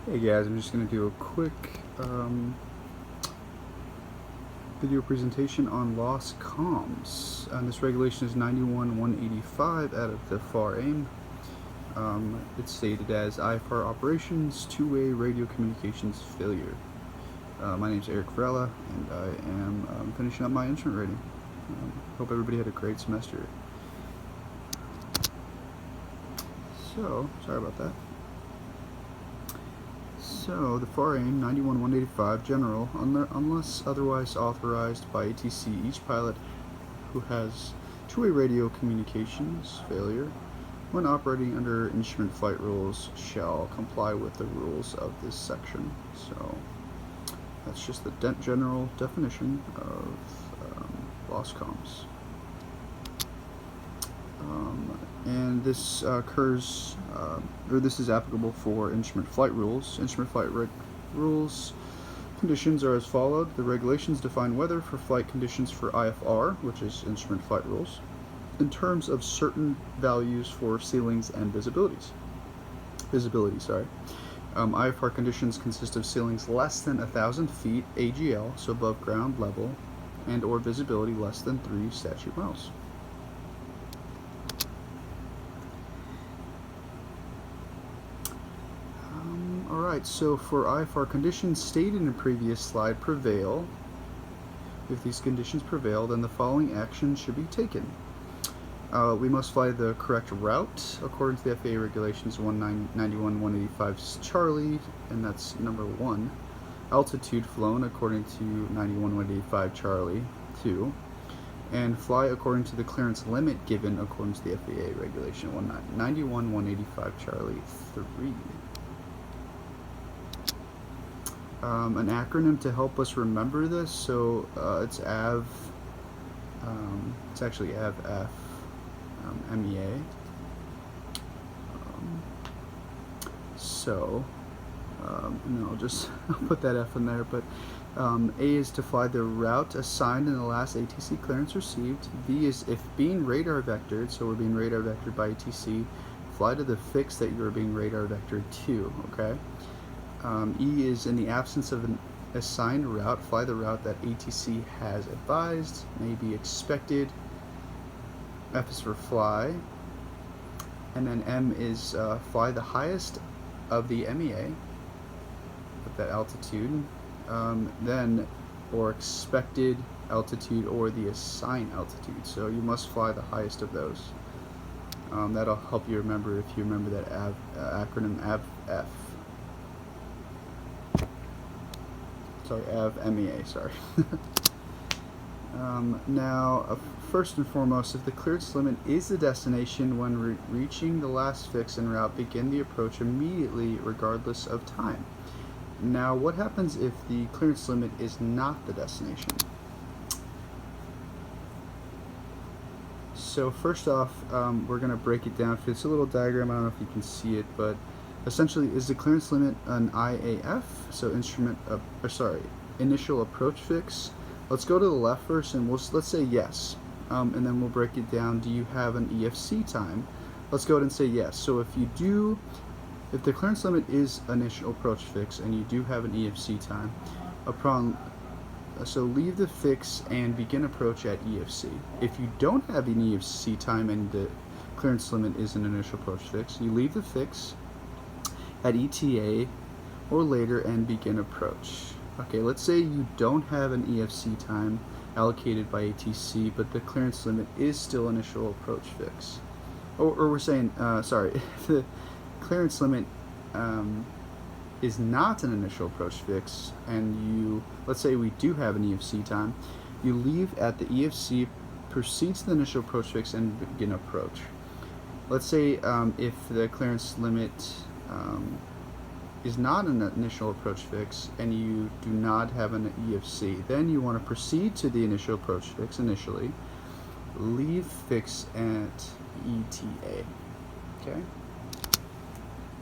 Hey guys, I'm just going to do a quick video presentation on loss comms. This regulation is 91-185 out of the FAR AIM. It's stated as IFR operations, two-way radio communications failure. My name is Eric Varela, and I am finishing up my instrument rating. Hope everybody had a great semester. So, sorry about that. So, the FAR AIM 91-185 General, unless otherwise authorized by ATC, each pilot who has two-way radio communications failure when operating under instrument flight rules shall comply with the rules of this section. So, that's just the general definition of loss comms. And this occurs, or this is applicable for instrument flight rules. Instrument flight rules conditions are as followed. The regulations define weather for flight conditions for IFR, which is instrument flight rules, in terms of certain values for ceilings and visibility. IFR conditions consist of ceilings less than 1,000 feet AGL, so above ground level, and or visibility less than 3 statute miles. Alright, so for IFR conditions stated in the previous slide prevail, if these conditions prevail, then the following action should be taken. We must fly the correct route according to the FAA regulations 91-185 Charlie, and that's number 1. Altitude flown according to 91-185 Charlie 2. And fly according to the clearance limit given according to the FAA regulation 91-185 Charlie 3. An acronym to help us remember this, so it's AV, it's actually AVF, MEA. And then I'll just put that F in there, but A is to fly the route assigned in the last ATC clearance received. B is if being radar vectored, so we're being radar vectored by ATC, fly to the fix that you're being radar vectored to, okay? E is in the absence of an assigned route, fly the route that ATC has advised, may be expected. F is for fly. And then M is fly the highest of the MEA, with that altitude, then or expected altitude or the assigned altitude. So you must fly the highest of those. That'll help you remember if you remember that acronym AVF. Sorry, MEA, sorry. Now, first and foremost, if the clearance limit is the destination, when reaching the last fix en route, begin the approach immediately regardless of time. Now, what happens if the clearance limit is not the destination? So first off, we're going to break it down. It's a little diagram, I don't know if you can see it, but essentially, is the clearance limit an IAF, so initial approach fix? Let's go to the left first, and let's say yes, and then we'll break it down. Do you have an EFC time? Let's go ahead and say yes. So if the clearance limit is initial approach fix, and you do have an EFC time, so leave the fix and begin approach at EFC. If you don't have an EFC time and the clearance limit is an initial approach fix, you leave the fix at ETA or later and begin approach. Okay, let's say you don't have an EFC time allocated by ATC, but the clearance limit is still initial approach fix. Or we're saying, if the clearance limit is not an initial approach fix, and let's say we do have an EFC time, you leave at the EFC, proceed to the initial approach fix, and begin approach. Let's say if the clearance limit is not an initial approach fix and you do not have an EFC, then you want to proceed to the initial approach fix initially, leave fix at ETA. Okay?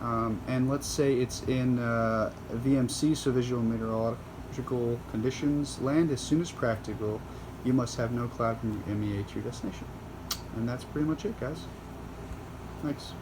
And let's say it's in VMC, so visual meteorological conditions, land as soon as practical. You must have no cloud from your MEA to your destination. And that's pretty much it, guys. Thanks.